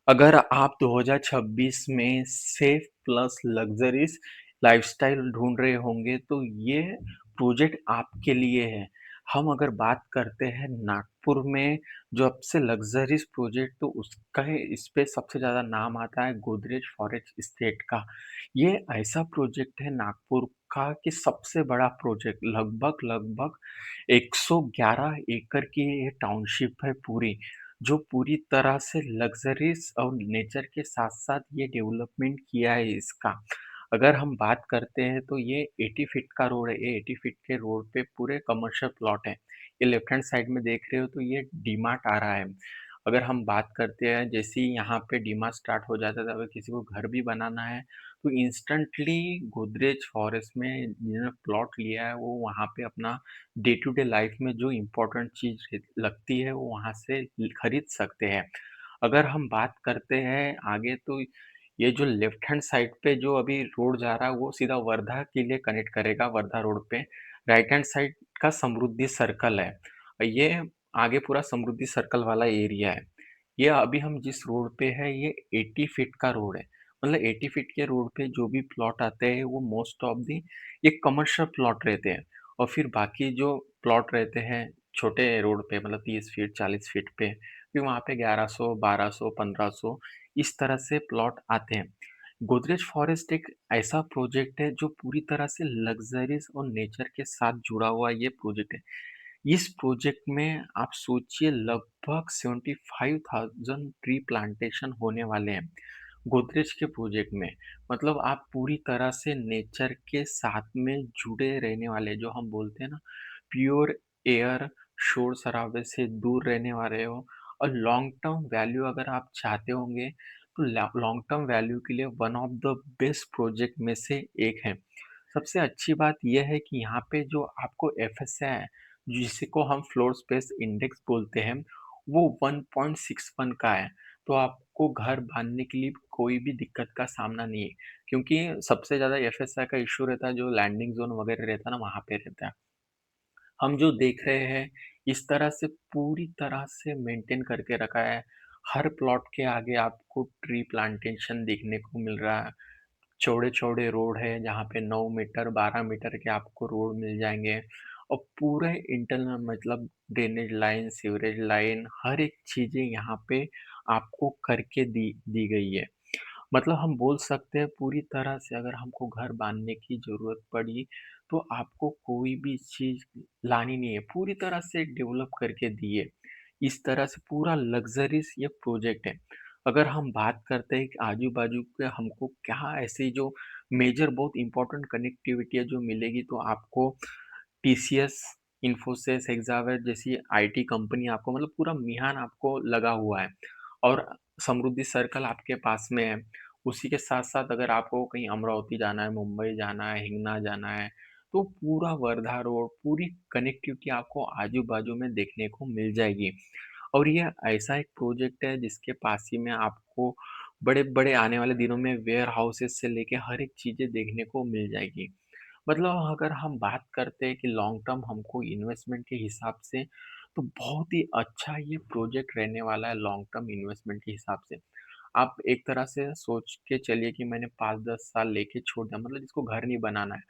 अगर आप 2026 में सेफ प्लस लग्ज़रीज़ लाइफ़स्टाइल ढूँढ रहे होंगे, तो ये प्रोजेक्ट आपके लिए है। हम अगर बात करते हैं नागपुर में जो सबसे लग्ज़रीज़ प्रोजेक्ट, तो उसका है इस पे सबसे ज़्यादा नाम आता है गोदरेज फॉरेस्ट एस्टेट का। ये ऐसा प्रोजेक्ट है नागपुर का कि सबसे बड़ा प्रोजेक्ट लगभग 111 एकड़ की ये टाउनशिप है पूरी। जो पूरी तरह से लग्ज़रीज़ और नेचर के साथ-साथ ये डेवलपमेंट किया है इसका। अगर हम बात करते हैं तो ये 80 फीट का रोड है, ये 80 फीट के रोड पे पूरे कमर्शियल प्लॉट हैं। ये लेफ्ट हैंड साइड में देख रहे हो तो ये डी-मार्ट आ रहा है। अगर हम बात करते हैं जैसे ही यहाँ पे डी-मार्ट स्टार्ट हो जाता है, तो अगर किसी को घर भी बनाना है तो इंस्टेंटली गोदरेज फॉरेस्ट में जिन्होंने प्लॉट लिया है वो वहाँ पे अपना डे टू डे लाइफ में जो इम्पोर्टेंट चीज़ लगती है वो वहाँ से खरीद सकते हैं। अगर हम बात करते हैं आगे तो ये जो लेफ्ट हैंड साइड पे जो अभी रोड जा रहा है वो सीधा वर्धा के लिए कनेक्ट करेगा वर्धा रोड पे। राइट हैंड साइड का समृद्धि सर्कल है। ये आगे पूरा समृद्धि सर्कल वाला एरिया है। ये अभी हम जिस रोड पे है ये 80 फीट का रोड है। मतलब 80 फीट के रोड पे जो भी प्लॉट आते हैं वो मोस्ट ऑफ दी ये कमर्शियल प्लॉट रहते हैं। और फिर बाकी जो प्लॉट रहते हैं छोटे रोड पे मतलब 30 फीट 40 फीट पे, फिर वहाँ पे 1100 1200 1500 इस तरह से प्लॉट आते हैं। गोदरेज फॉरेस्ट एक ऐसा प्रोजेक्ट है जो पूरी तरह से लग्जरीज और नेचर के साथ जुड़ा हुआ ये प्रोजेक्ट है। इस प्रोजेक्ट में आप सोचिए लगभग 75,000 ट्री प्लांटेशन होने वाले हैं गोदरेज के प्रोजेक्ट में। मतलब आप पूरी तरह से नेचर के साथ में जुड़े रहने वाले, जो हम बोलते हैं ना, प्योर एयर, शोर शराबे से दूर रहने वाले हो। और लॉन्ग टर्म वैल्यू अगर आप चाहते होंगे तो लॉन्ग टर्म वैल्यू के लिए one of the best project में से एक है। सबसे अच्छी बात यह है कि यहाँ पे जो आपको एफएसआई है, जिसको हम फ्लोर स्पेस इंडेक्स बोलते हैं, वो 1.61 का है। तो आपको घर बांधने के लिए कोई भी दिक्कत का सामना नहीं है, क्योंकि सबसे ज़्यादा एफएसआई का इश्यू रहता है जो लैंडिंग ज़ोन वगैरह रहता है ना, वहाँ पे रहता है। हम जो देख रहे हैं, इस तरह से पूरी तरह से मेंटेन करके रखा है। हर प्लॉट के आगे आपको ट्री प्लांटेशन देखने को मिल रहा है। चौड़े-चौड़े रोड है जहाँ पे 9 मीटर 12 मीटर के आपको रोड मिल जाएँगे। और पूरे इंटरनल मतलब ड्रेनेज लाइन, सीवरेज लाइन, हर एक चीज़ें यहाँ पे आपको करके दी गई है। मतलब हम बोल सकते हैं पूरी तरह से अगर हमको घर बाँधने की ज़रूरत पड़ी, तो आपको कोई भी चीज़ लानी नहीं है, पूरी तरह से डेवलप करके दी है। इस तरह से पूरा लग्ज़रीज़ ये प्रोजेक्ट है। अगर हम बात करते हैं कि आजू-बाजू के हमको क्या ऐसी जो मेजर बहुत इम्पोर्टेंट कनेक्टिविटी है जो मिलेगी, तो आपको टीसीएस, इन्फोसिस, हेक्सावेट जैसी आईटी कंपनी आपको मतलब पूरा मिहान आपको लगा हुआ है। और समृद्धि सर्कल आपके पास में है। उसी के साथ-साथ अगर आपको कहीं अमरावती जाना है, मुंबई जाना है, हिंगना जाना है, तो पूरा वर्धा रोड, पूरी कनेक्टिविटी आपको आजू-बाजू में देखने को मिल जाएगी। और ये ऐसा एक प्रोजेक्ट है जिसके पास ही में आपको बड़े-बड़े आने वाले दिनों में वेयर हाउसेस से लेके हर एक चीज़ें देखने को मिल जाएगी। मतलब अगर हम बात करते हैं कि लॉन्ग टर्म हमको इन्वेस्टमेंट के हिसाब से, तो बहुत ही अच्छा ये प्रोजेक्ट रहने वाला है लॉन्ग टर्म इन्वेस्टमेंट के हिसाब से। आप एक तरह से सोच के चलिए कि मैंने 5-10 साल लेके छोड़ दिया, मतलब जिसको घर नहीं बनाना है,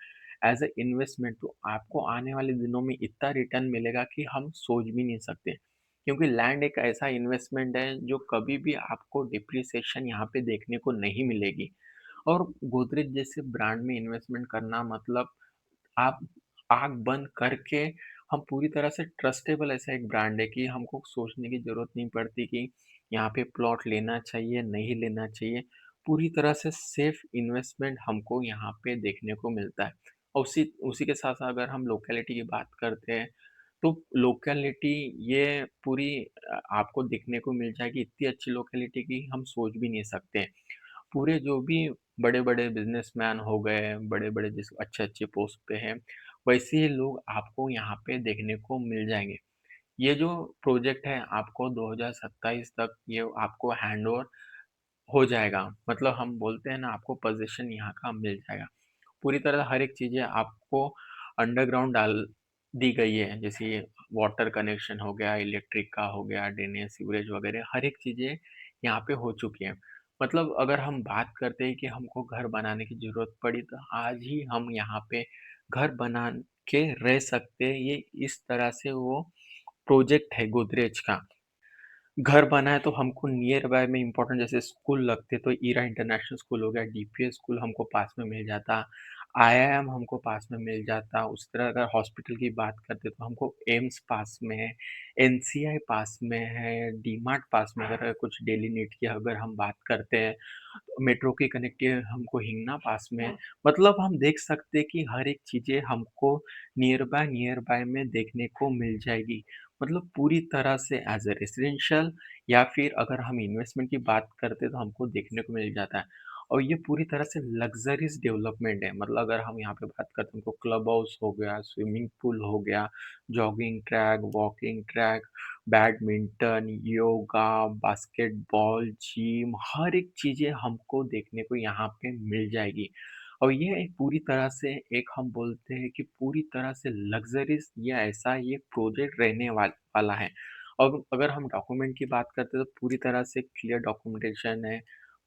एज़ अ इन्वेस्टमेंट तो आपको आने वाले दिनों में इतना रिटर्न मिलेगा कि हम सोच भी नहीं सकते। क्योंकि लैंड एक ऐसा इन्वेस्टमेंट है जो कभी भी आपको डिप्रिसिएशन यहाँ पे देखने को नहीं मिलेगी। और गोदरेज जैसे ब्रांड में इन्वेस्टमेंट करना मतलब आप आँख बंद करके, हम पूरी तरह से ट्रस्टेबल ऐसा एक ब्रांड है कि हमको सोचने की ज़रूरत नहीं पड़ती कि यहाँ पे प्लॉट लेना चाहिए, नहीं लेना चाहिए। पूरी तरह से सेफ इन्वेस्टमेंट हमको यहाँ पे देखने को मिलता है। और उसी उसी के साथ-साथ अगर हम लोकेलिटी की बात करते हैं, तो लोकेलिटी ये पूरी आपको देखने को मिल जाएगी, इतनी अच्छी लोकेलिटी कि हम सोच भी नहीं सकते। पूरे जो भी बड़े-बड़े बिज़नेसमैन हो गए, बड़े-बड़े जिस अच्छे-अच्छे पोस्ट पे हैं, वैसे ही लोग आपको यहाँ पे देखने को मिल जाएँगे। ये जो प्रोजेक्ट है आपको 2027 तक ये आपको हैंडओवर हो जाएगा। मतलब हम बोलते हैं ना, आपको पोज़ीशन यहाँ का मिल जाएगा। पूरी तरह हर एक चीज़ें आपको अंडरग्राउंड डाल दी गई है। जैसे वाटर कनेक्शन हो गया, इलेक्ट्रिक का हो गया, ड्रेनेज, सीवरेज वगैरह हर एक चीज़ें यहाँ पे हो चुकी है। मतलब अगर हम बात करते हैं कि हमको घर बनाने की ज़रूरत पड़ी तो आज ही हम यहाँ पे घर बना के रह सकते हैं। ये इस तरह से वो प्रोजेक्ट है गोदरेज का। घर बना है तो हमको नियर बाय में इम्पोर्टेंट जैसे स्कूल लगते तो ईरा इंटरनेशनल स्कूल हो गया, डीपीएस स्कूल हमको पास में मिल जाता, आईआईएम हमको पास में मिल जाता। उस तरह अगर हॉस्पिटल की बात करते तो हमको एम्स पास में है, एनसीआई पास में है, डीमार्ट पास में अगर कुछ डेली नीड की अगर हम बात करते हैं, मेट्रो की कनेक्टिविटी हमको हिंगना पास में है। मतलब हम देख सकते हैं कि हर एक चीज़ें हमको नियर बाय में देखने को मिल जाएगी। मतलब पूरी तरह से एज़ अ रेज़िडेंशियल या फिर अगर हम इन्वेस्टमेंट की बात करते हैं तो हमको देखने को मिल जाता है। और ये पूरी तरह से लग्ज़रीज़ डेवलपमेंट है। मतलब अगर हम यहाँ पे बात करते हैं तो क्लब हाउस हो गया, स्विमिंग पूल हो गया, jogging track, walking track, badminton, yoga, basketball, gym हर एक चीज़ें हमको देखने को यहाँ पे मिल जाएगी। और ये एक पूरी तरह से एक हम बोलते हैं कि पूरी तरह से लग्ज़रीज़ या ऐसा ये प्रोजेक्ट रहने वाला है। और अगर हम डॉक्यूमेंट की बात करते हैं तो पूरी तरह से क्लियर डॉक्यूमेंटेशन है,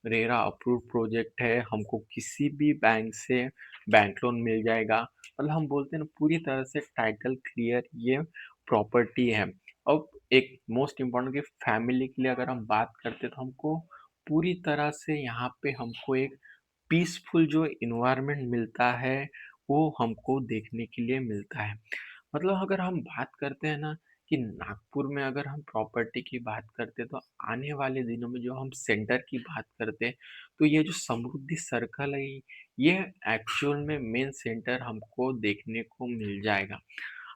रेरा अप्रूव्ड प्रोजेक्ट है, हमको किसी भी बैंक से बैंक लोन मिल जाएगा। मतलब हम बोलते हैं ना पूरी तरह से टाइटल क्लियर ये प्रॉपर्टी है। और एक मोस्ट इम्पोर्टेंट कि फैमिली के लिए अगर हम बात करते हैं तो हमको पूरी तरह से यहाँ पे हमको एक पीसफुल जो एनवायरनमेंट मिलता है, वो हमको देखने के लिए मिलता है। मतलब अगर हम बात करते हैं ना कि नागपुर में अगर हम प्रॉपर्टी की बात करते हैं, तो आने वाले दिनों में जो हम सेंटर की बात करते हैं, तो ये जो समृद्धि सर्कल है, ये एक्चुअल में मेन सेंटर हमको देखने को मिल जाएगा।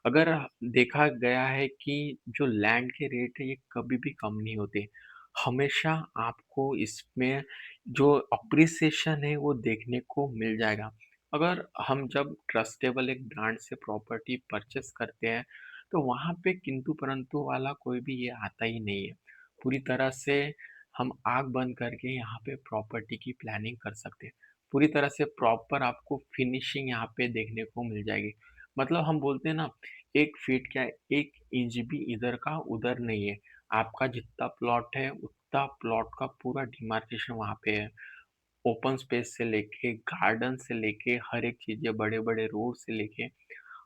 अगर देखा गया है कि जो लैंड के रेट है, ये कभी भी कम नहीं होते। हमेशा आपको इसमें जो अप्रिसिएशन है वो देखने को मिल जाएगा। अगर हम जब ट्रस्टेबल एक ब्रांड से प्रॉपर्टी परचेस करते हैं, तो वहाँ पे किंतु परंतु वाला कोई भी ये आता ही नहीं है। पूरी तरह से हम आँख बंद करके यहाँ पे प्रॉपर्टी की प्लानिंग कर सकते हैं। पूरी तरह से प्रॉपर आपको फिनिशिंग यहाँ पे देखने को मिल जाएगी। मतलब हम बोलते हैं ना, 1 फीट क्या 1 इंच भी इधर का उधर नहीं है। आपका जितना प्लॉट है, उतना प्लॉट का पूरा डिमार्केशन वहाँ पे है। ओपन स्पेस से लेके, गार्डन से लेके, हर एक चीज़ें बड़े-बड़े रोड से लेके,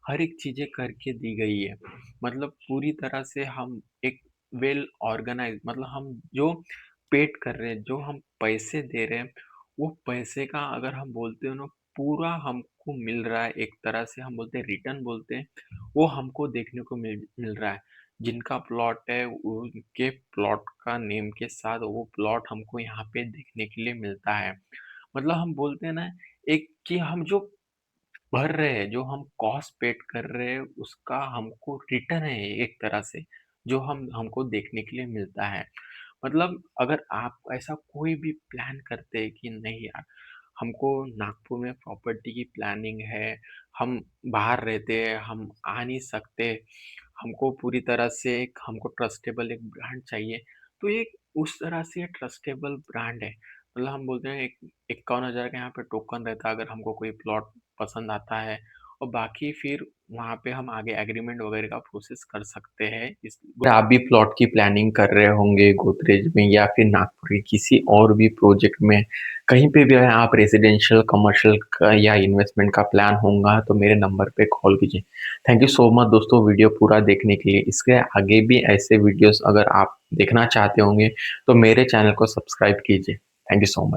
हर एक चीज़ें करके दी गई है। मतलब पूरी तरह से हम एक वेल ऑर्गनाइज़ मतलब हम जो पेड कर रहे हैं, जो हम पैसे दे रहे हैं, वो पैसे का अगर हम बोलते हो ना पूरा हमको मिल रहा है एक तरह से हम बोलते हैं रिटर्न बोलते हैं, वो हमको देखने को मिल मिल रहा है। जिनका प्लॉट है उनके प्लॉट का नेम के साथ वो प्लॉट हमको यहाँ पे देखने के लिए मिलता है। मतलब हम बोलते हैं ना एक कि हम जो भर रहे हैं, जो हम कॉस्ट पेड कर रहे हैं, उसका हमको रिटर्न है एक तरह से, जो हम हमको देखने के लिए मिलता है। मतलब अगर आप ऐसा कोई भी प्लान करते हैं कि नहीं यार, हमको नागपुर में प्रॉपर्टी की प्लानिंग है, हम बाहर रहते हैं, हम आ नहीं सकते, हमको पूरी तरह से एक हमको ट्रस्टेबल एक ब्रांड चाहिए, तो ये उस तरह से ट्रस्टेबल ब्रांड है। मतलब हम बोलते हैं एक 51,000 का यहाँ पे टोकन रहता है अगर हमको कोई प्लॉट पसंद आता है और बाकी फिर वहाँ पे हम आगे एग्रीमेंट वगैरह का प्रोसेस कर सकते हैं। इस अगर आप भी प्लॉट की प्लानिंग कर रहे होंगे गोदरेज में या फिर नागपुर के किसी और भी प्रोजेक्ट में, कहीं पे भी अगर आप रेज़िडेंशियल, कमर्शियल का या इन्वेस्टमेंट का प्लान होगा तो मेरे नंबर पे कॉल कीजिए। थैंक यू सो मच दोस्तों वीडियो पूरा देखने के लिए। इसके आगे भी ऐसे वीडियोज़ अगर आप देखना चाहते होंगे तो मेरे चैनल को सब्सक्राइब कीजिए। Thank you so much.